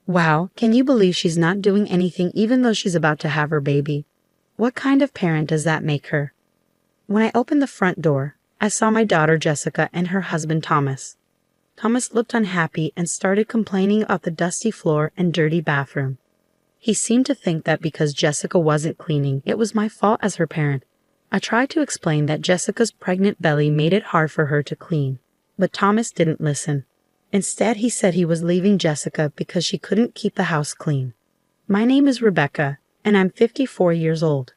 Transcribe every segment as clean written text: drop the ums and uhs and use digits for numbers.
Wow, can you believe she's not doing anything even though she's about to have her baby? What kind of parent does that make her? When I opened the front door, I saw my daughter Jessica and her husband Thomas. Thomas looked unhappy and started complaining about the dusty floor and dirty bathroom. He seemed to think that because Jessica wasn't cleaning, it was my fault as her parent. I tried to explain that Jessica's pregnant belly made it hard for her to clean, but Thomas didn't listen. Instead, he said he was leaving Jessica because she couldn't keep the house clean. My name is Rebecca, and I'm 54 years old.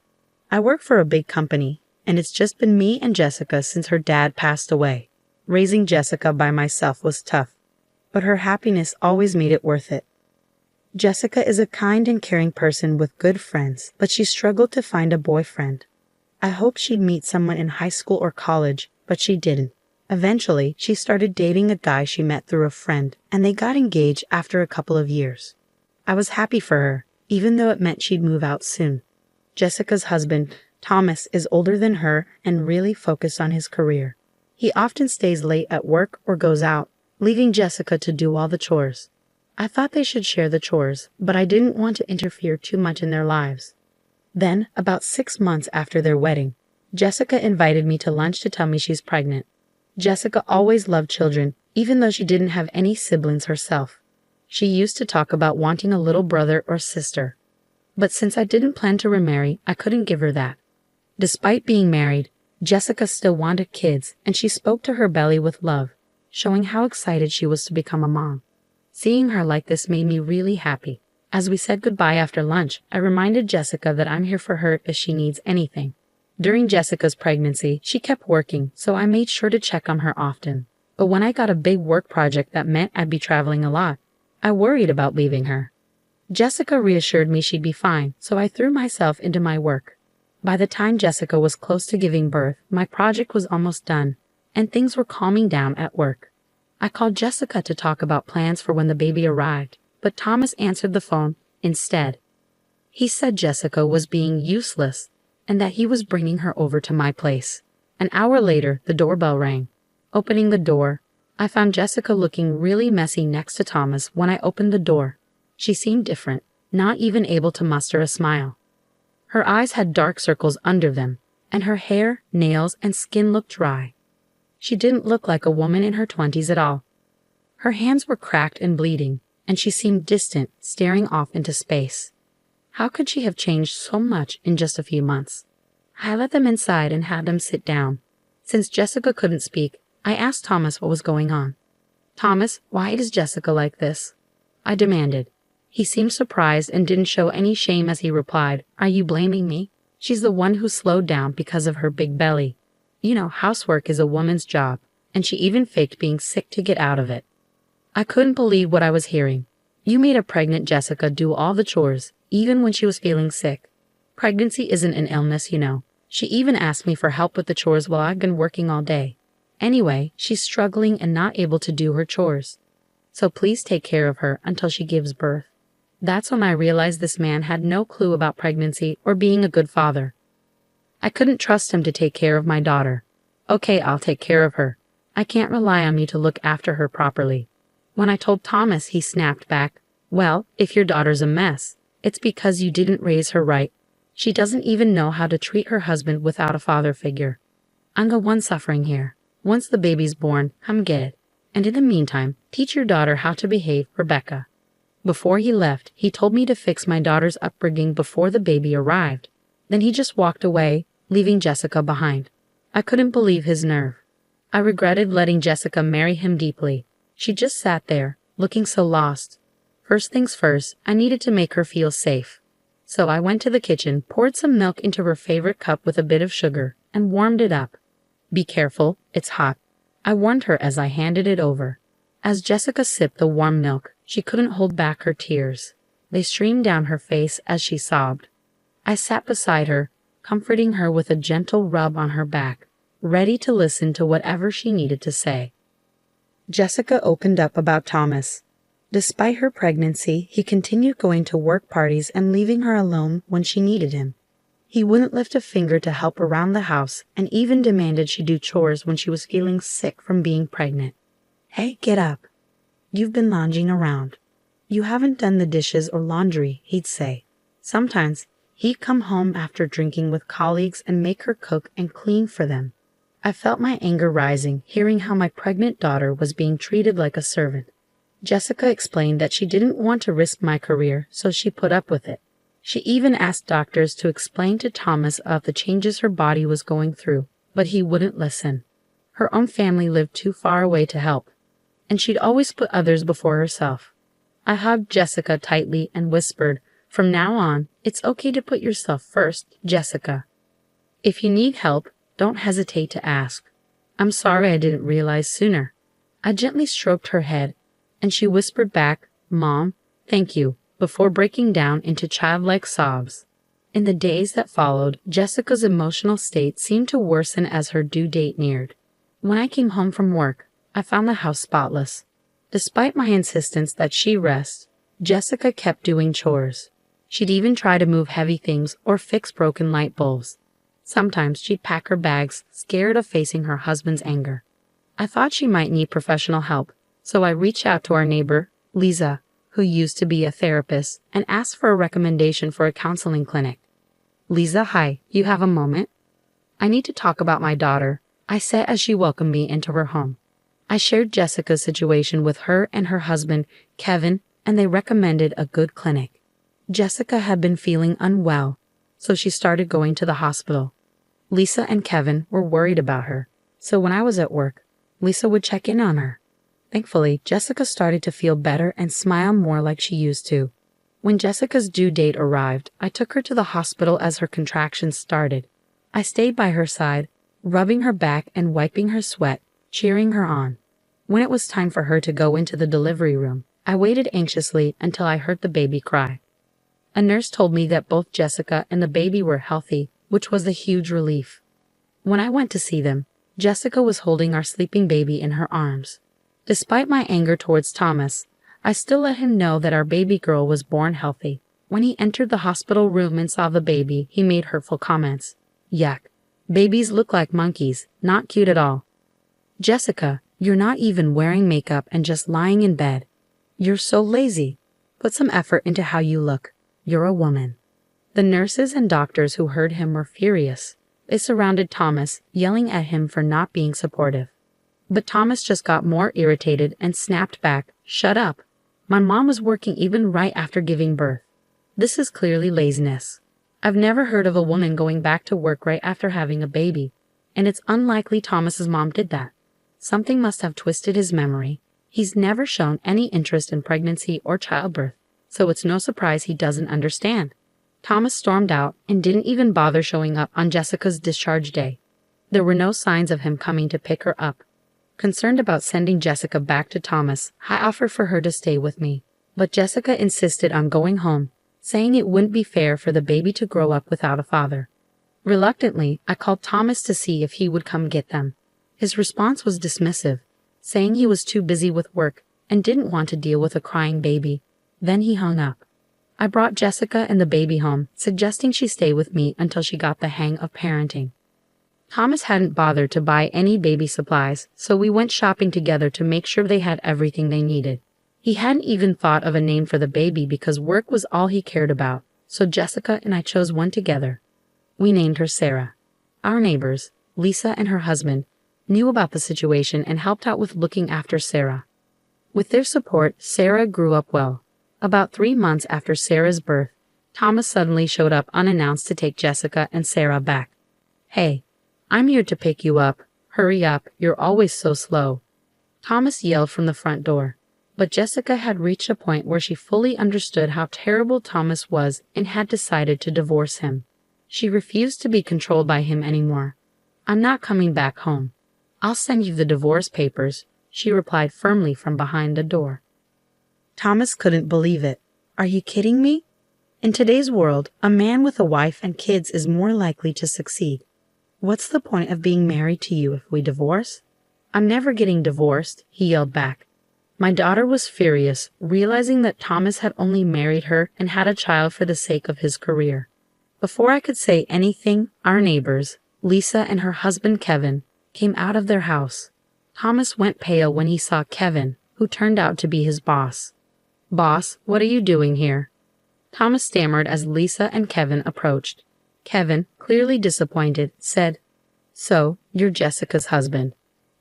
I work for a big company, and it's just been me and Jessica since her dad passed away. Raising Jessica by myself was tough, but her happiness always made it worth it. Jessica is a kind and caring person with good friends, but she struggled to find a boyfriend. I hoped she'd meet someone in high school or college, but she didn't. Eventually, she started dating a guy she met through a friend, and they got engaged after a couple of years. I was happy for her, even though it meant she'd move out soon. Jessica's husband, Thomas, is older than her and really focused on his career. He often stays late at work or goes out, leaving Jessica to do all the chores. I thought they should share the chores, but I didn't want to interfere too much in their lives. Then, about 6 months after their wedding, Jessica invited me to lunch to tell me she's pregnant. Jessica always loved children, even though she didn't have any siblings herself. She used to talk about wanting a little brother or sister. But since I didn't plan to remarry, I couldn't give her that. Despite being married, Jessica still wanted kids, and she spoke to her belly with love, showing how excited she was to become a mom. Seeing her like this made me really happy. As we said goodbye after lunch, I reminded Jessica that I'm here for her if she needs anything. During Jessica's pregnancy, she kept working, so I made sure to check on her often. But when I got a big work project that meant I'd be traveling a lot, I worried about leaving her. Jessica reassured me she'd be fine, so I threw myself into my work. By the time Jessica was close to giving birth, my project was almost done, and things were calming down at work. I called Jessica to talk about plans for when the baby arrived, but Thomas answered the phone instead. He said Jessica was being useless, and that he was bringing her over to my place. An hour later, the doorbell rang. Opening the door, I found Jessica looking really messy next to Thomas when I opened the door. She seemed different, not even able to muster a smile. Her eyes had dark circles under them, and her hair, nails, and skin looked dry. She didn't look like a woman in her 20s at all. Her hands were cracked and bleeding, and she seemed distant, staring off into space. How could she have changed so much in just a few months? I let them inside and had them sit down. Since Jessica couldn't speak, I asked Thomas what was going on. "Thomas, why is Jessica like this?" I demanded. He seemed surprised and didn't show any shame as he replied, "Are you blaming me? She's the one who slowed down because of her big belly. You know, housework is a woman's job, and she even faked being sick to get out of it." I couldn't believe what I was hearing. You made a pregnant Jessica do all the chores, even when she was feeling sick. Pregnancy isn't an illness, you know. She even asked me for help with the chores while I've been working all day. Anyway, she's struggling and not able to do her chores. So please take care of her until she gives birth. That's when I realized this man had no clue about pregnancy or being a good father. I couldn't trust him to take care of my daughter. "Okay, I'll take care of her. I can't rely on you to look after her properly." When I told Thomas, he snapped back, "Well, if your daughter's a mess, it's because you didn't raise her right. She doesn't even know how to treat her husband without a father figure. I'm the one suffering here. Once the baby's born, come get it. And in the meantime, teach your daughter how to behave, Rebecca." Before he left, he told me to fix my daughter's upbringing before the baby arrived. Then he just walked away, leaving Jessica behind. I couldn't believe his nerve. I regretted letting Jessica marry him deeply. She just sat there, looking so lost. First things first, I needed to make her feel safe. So I went to the kitchen, poured some milk into her favorite cup with a bit of sugar, and warmed it up. "Be careful, it's hot," I warned her as I handed it over. As Jessica sipped the warm milk, she couldn't hold back her tears. They streamed down her face as she sobbed. I sat beside her, comforting her with a gentle rub on her back, ready to listen to whatever she needed to say. Jessica opened up about Thomas. Despite her pregnancy, he continued going to work parties and leaving her alone when she needed him. He wouldn't lift a finger to help around the house and even demanded she do chores when she was feeling sick from being pregnant. "Hey, get up. You've been lounging around. "You haven't done the dishes or laundry," he'd say. Sometimes he'd come home after drinking with colleagues and make her cook and clean for them. I felt my anger rising, hearing how my pregnant daughter was being treated like a servant. Jessica explained that she didn't want to risk my career, so she put up with it. She even asked doctors to explain to Thomas of the changes her body was going through, but he wouldn't listen. Her own family lived too far away to help, and she'd always put others before herself. I hugged Jessica tightly and whispered, "From now on, it's okay to put yourself first, Jessica. If you need help, don't hesitate to ask. I'm sorry I didn't realize sooner." I gently stroked her head, and she whispered back, "Mom, thank you," before breaking down into childlike sobs. In the days that followed, Jessica's emotional state seemed to worsen as her due date neared. When I came home from work, I found the house spotless. Despite my insistence that she rest, Jessica kept doing chores. She'd even try to move heavy things or fix broken light bulbs. Sometimes she'd pack her bags, scared of facing her husband's anger. I thought she might need professional help, so I reached out to our neighbor, Lisa, who used to be a therapist, and asked for a recommendation for a counseling clinic. "Lisa, hi, you have a moment?" "I need to talk about my daughter," I said as she welcomed me into her home. I shared Jessica's situation with her and her husband, Kevin, and they recommended a good clinic. Jessica had been feeling unwell, so she started going to the hospital. Lisa and Kevin were worried about her, so when I was at work, Lisa would check in on her. Thankfully, Jessica started to feel better and smile more like she used to. When Jessica's due date arrived, I took her to the hospital as her contractions started. I stayed by her side, rubbing her back and wiping her sweat, cheering her on. When it was time for her to go into the delivery room, I waited anxiously until I heard the baby cry. A nurse told me that both Jessica and the baby were healthy, which was a huge relief. When I went to see them, Jessica was holding our sleeping baby in her arms. Despite my anger towards Thomas, I still let him know that our baby girl was born healthy. When he entered the hospital room and saw the baby, he made hurtful comments. "Yuck. Babies look like monkeys, not cute at all. Jessica, you're not even wearing makeup and just lying in bed. You're so lazy. Put some effort into how you look. You're a woman." The nurses and doctors who heard him were furious. They surrounded Thomas, yelling at him for not being supportive. But Thomas just got more irritated and snapped back, "Shut up. My mom was working even right after giving birth. This is clearly laziness. I've never heard of a woman going back to work right after having a baby, and it's unlikely Thomas's mom did that. Something must have twisted his memory. He's never shown any interest in pregnancy or childbirth, so it's no surprise he doesn't understand." Thomas stormed out and didn't even bother showing up on Jessica's discharge day. There were no signs of him coming to pick her up. Concerned about sending Jessica back to Thomas, I offered for her to stay with me, but Jessica insisted on going home, saying it wouldn't be fair for the baby to grow up without a father. Reluctantly, I called Thomas to see if he would come get them. His response was dismissive, saying he was too busy with work and didn't want to deal with a crying baby. Then he hung up. I brought Jessica and the baby home, suggesting she stay with me until she got the hang of parenting. Thomas hadn't bothered to buy any baby supplies, so we went shopping together to make sure they had everything they needed. He hadn't even thought of a name for the baby because work was all he cared about, so Jessica and I chose one together. We named her Sarah. Our neighbors, Lisa and her husband, knew about the situation and helped out with looking after Sarah. With their support, Sarah grew up well. About 3 months after Sarah's birth, Thomas suddenly showed up unannounced to take Jessica and Sarah back. "Hey, I'm here to pick you up. Hurry up, you're always so slow," Thomas yelled from the front door. But Jessica had reached a point where she fully understood how terrible Thomas was and had decided to divorce him. She refused to be controlled by him anymore. "I'm not coming back home. I'll send you the divorce papers," she replied firmly from behind the door. Thomas couldn't believe it. "Are you kidding me? In today's world, a man with a wife and kids is more likely to succeed. What's the point of being married to you if we divorce?" "I'm never getting divorced," he yelled back. My daughter was furious, realizing that Thomas had only married her and had a child for the sake of his career. Before I could say anything, our neighbors, Lisa and her husband Kevin, came out of their house. Thomas went pale when he saw Kevin, who turned out to be his boss. "Boss, what are you doing here?" Thomas stammered as Lisa and Kevin approached. Kevin, clearly disappointed, said, "So, you're Jessica's husband.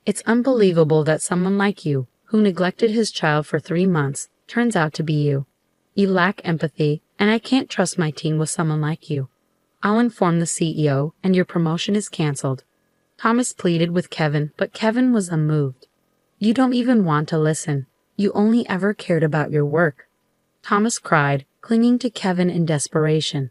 It's unbelievable that someone like you, who neglected his child for 3 months, turns out to be you. You lack empathy, and I can't trust my team with someone like you. I'll inform the CEO, and your promotion is canceled." Thomas pleaded with Kevin, but Kevin was unmoved. "You don't even want to listen. You only ever cared about your work." Thomas cried, clinging to Kevin in desperation.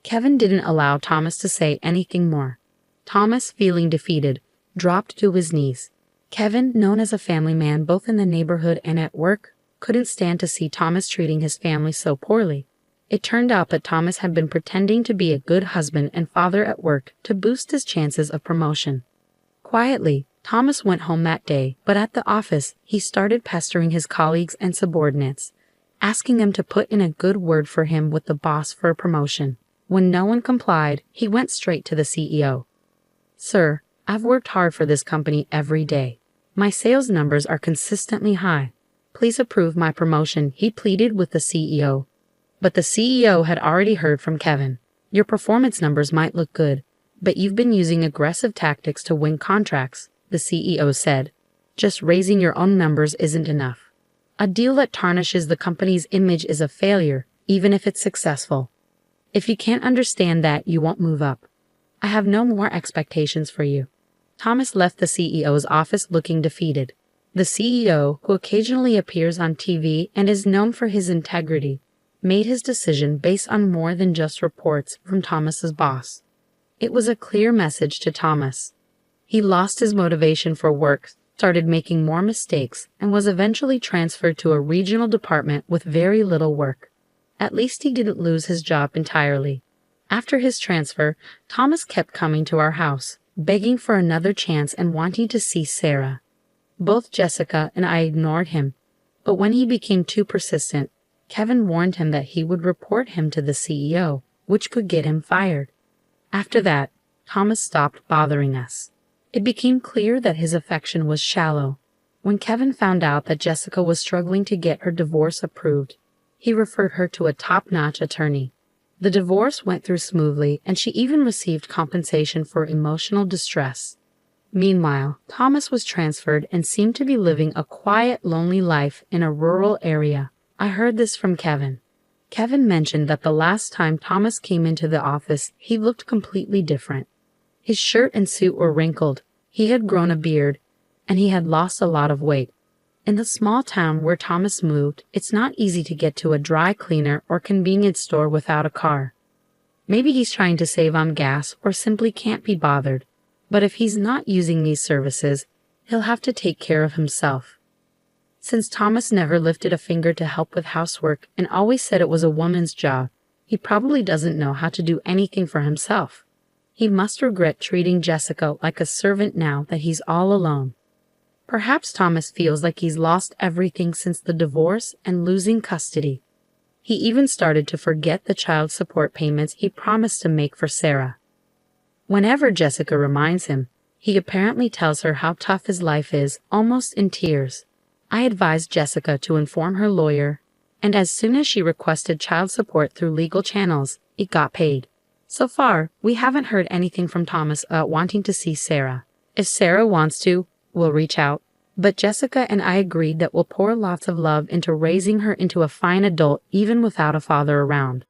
Kevin didn't allow Thomas to say anything more. Thomas, feeling defeated, dropped to his knees. Kevin, known as a family man both in the neighborhood and at work, couldn't stand to see Thomas treating his family so poorly. It turned out that Thomas had been pretending to be a good husband and father at work to boost his chances of promotion. Quietly, Thomas went home that day, but at the office, he started pestering his colleagues and subordinates, asking them to put in a good word for him with the boss for a promotion. When no one complied, he went straight to the CEO. "Sir, I've worked hard for this company every day. My sales numbers are consistently high. Please approve my promotion," he pleaded with the CEO. But the CEO had already heard from Kevin. "Your performance numbers might look good, but you've been using aggressive tactics to win contracts," the CEO said. "Just raising your own numbers isn't enough. A deal that tarnishes the company's image is a failure, even if it's successful. If you can't understand that, you won't move up. I have no more expectations for you." Thomas left the CEO's office looking defeated. The CEO, who occasionally appears on TV and is known for his integrity, made his decision based on more than just reports from Thomas's boss. It was a clear message to Thomas. He lost his motivation for work, started making more mistakes, and was eventually transferred to a regional department with very little work. At least he didn't lose his job entirely. After his transfer, Thomas kept coming to our house, begging for another chance and wanting to see Sarah. Both Jessica and I ignored him, but when he became too persistent, Kevin warned him that he would report him to the CEO, which could get him fired. After that, Thomas stopped bothering us. It became clear that his affection was shallow. When Kevin found out that Jessica was struggling to get her divorce approved, he referred her to a top-notch attorney. The divorce went through smoothly, and she even received compensation for emotional distress. Meanwhile, Thomas was transferred and seemed to be living a quiet, lonely life in a rural area. I heard this from Kevin. Kevin mentioned that the last time Thomas came into the office, he looked completely different. His shirt and suit were wrinkled, he had grown a beard, and he had lost a lot of weight. In the small town where Thomas moved, it's not easy to get to a dry cleaner or convenience store without a car. Maybe he's trying to save on gas or simply can't be bothered. But if he's not using these services, he'll have to take care of himself. Since Thomas never lifted a finger to help with housework and always said it was a woman's job, he probably doesn't know how to do anything for himself. He must regret treating Jessica like a servant now that he's all alone. Perhaps Thomas feels like he's lost everything since the divorce and losing custody. He even started to forget the child support payments he promised to make for Sarah. Whenever Jessica reminds him, he apparently tells her how tough his life is, almost in tears. I advised Jessica to inform her lawyer, and as soon as she requested child support through legal channels, it got paid. So far, we haven't heard anything from Thomas about wanting to see Sarah. If Sarah wants to, we'll reach out. But Jessica and I agreed that we'll pour lots of love into raising her into a fine adult even without a father around.